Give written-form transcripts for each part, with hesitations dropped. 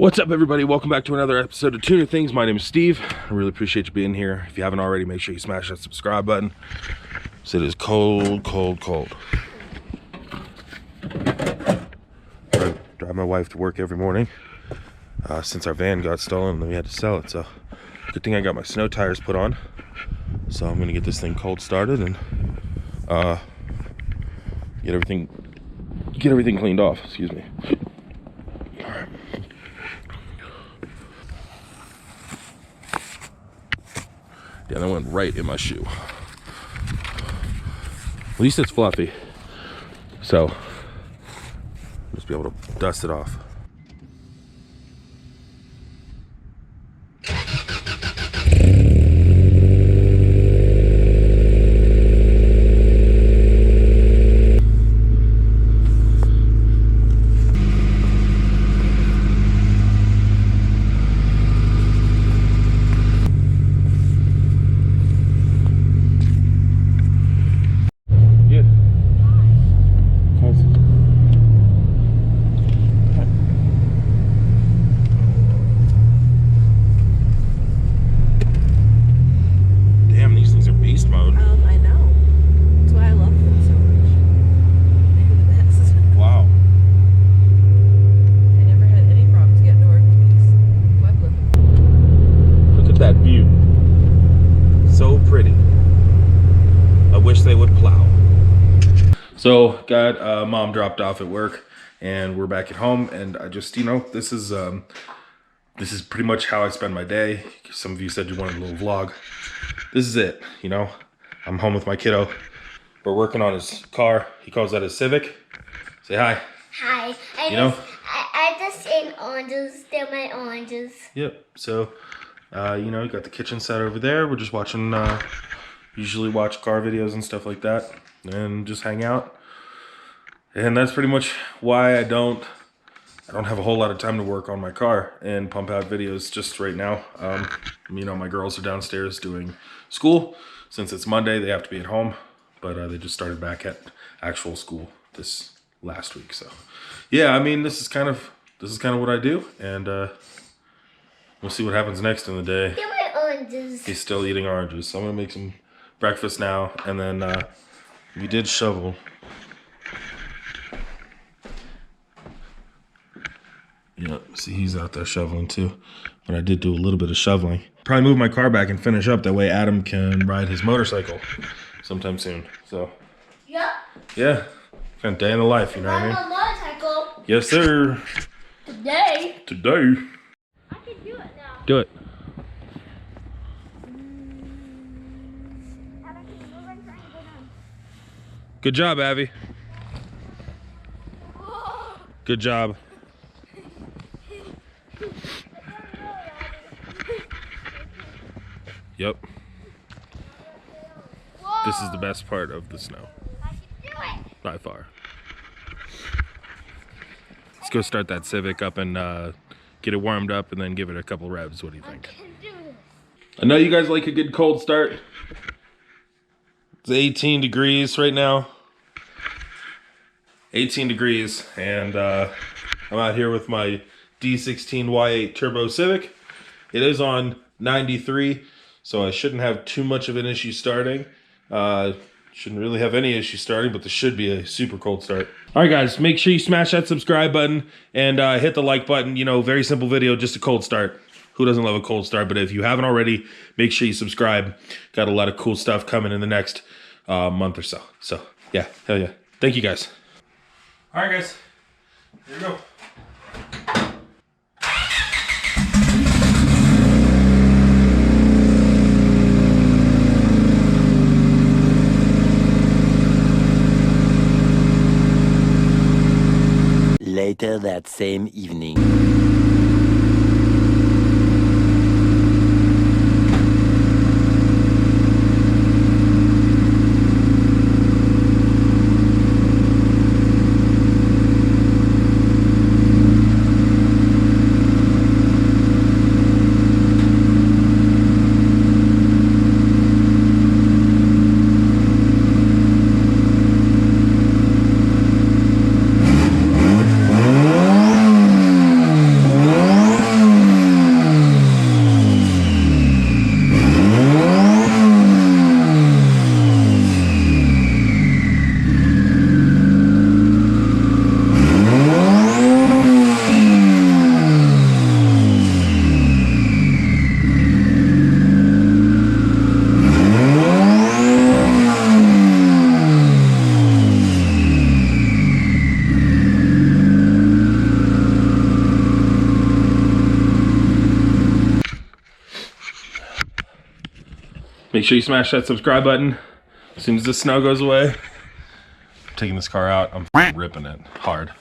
What's up, everybody? Welcome back to another episode of TunerThings. My name is Steve. I really appreciate you being here. If you haven't already, make sure you smash that subscribe button. So it is cold, cold, cold. I drive my wife to work every morning since our van got stolen and then we had to sell it. So good thing I got my snow tires put on. So I'm gonna get this thing cold started and get everything cleaned off. Excuse me. Yeah, that went right in my shoe. At least it's fluffy, so just be able to dust it off. So got mom dropped off at work and we're back at home, and I just, this is pretty much how I spend my day. Some of you said you wanted a little vlog. This is it, I'm home with my kiddo. We're working on his car. He calls that his Civic. Say hi. Hi. I just ate oranges. They're my oranges. Yep. So, you got the kitchen set over there. We're just watching, usually watch car videos and stuff like that and just hang out. And that's pretty much why I don't have a whole lot of time to work on my car and pump out videos just right now. My girls are downstairs doing school. Since it's Monday, they have to be at home, but they just started back at actual school this last week. So yeah, this is kind of what I do, and we'll see what happens next in the day. They're my oranges. He's still eating oranges, so I'm gonna make some breakfast now, and then we did shovel. Yeah, see, he's out there shoveling too. But I did do a little bit of shoveling. Probably move my car back and finish up. That way Adam can ride his motorcycle sometime soon. So, yep. Yeah, kind of day in the life, you know what I mean? On a motorcycle. Yes, sir. Today. I can do it now. Do it. Good job, Abby. Good job. Yep. Whoa. This is the best part of the snow. I can do it. By far. Let's go start that Civic up and get it warmed up and then give it a couple revs. What do you think? I can do this. I know you guys like a good cold start. It's 18 degrees right now. 18 degrees, and I'm out here with my D16Y8 Turbo Civic. It is on 93, so I shouldn't have too much of an issue starting. Shouldn't really have any issue starting, but this should be a super cold start. All right, guys, make sure you smash that subscribe button and hit the like button. Very simple video, just a cold start. Who doesn't love a cold start? But if you haven't already, make sure you subscribe. Got a lot of cool stuff coming in the next month or so. So, yeah, hell yeah. Thank you, guys. All right, guys, here we go. Later that same evening. Make sure you smash that subscribe button as soon as the snow goes away. I'm taking this car out. I'm ripping it hard.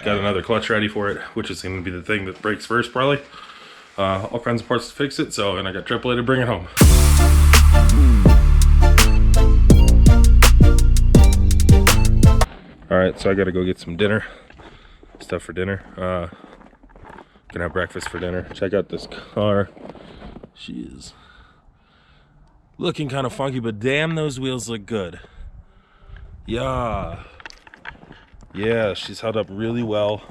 Got another clutch ready for it, which is going to be the thing that breaks first, probably. All kinds of parts to fix it, and I got AAA to bring it home. Alright, so I gotta go get some dinner. Stuff for dinner. Gonna have breakfast for dinner. Check out this car. She is looking kind of funky, but damn, those wheels look good. Yeah. Yeah, she's held up really well.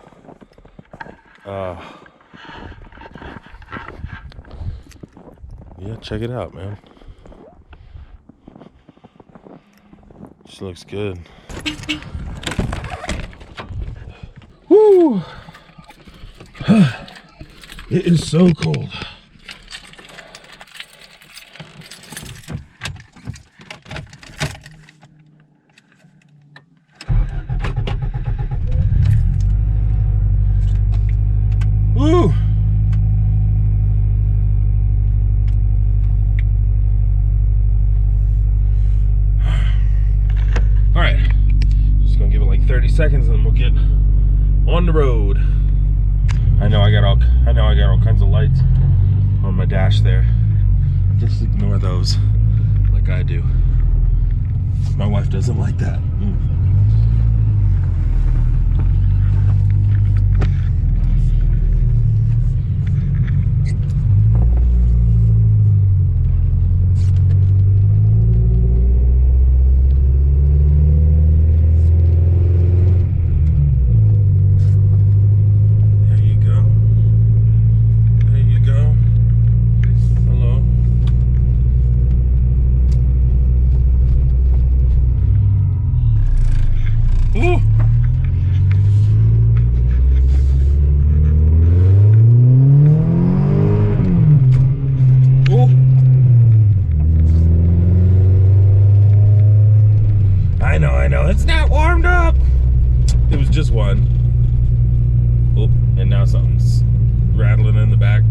Yeah, check it out, man. She looks good. Woo! It is so cold. Woo! All right, just gonna give it like 30 seconds and then we'll get on the road. I know I got all kinds of lights on my dash there. Just ignore those like I do. My wife doesn't like that. I know, it's not warmed up. It was just one. Oh, and now something's rattling in the back.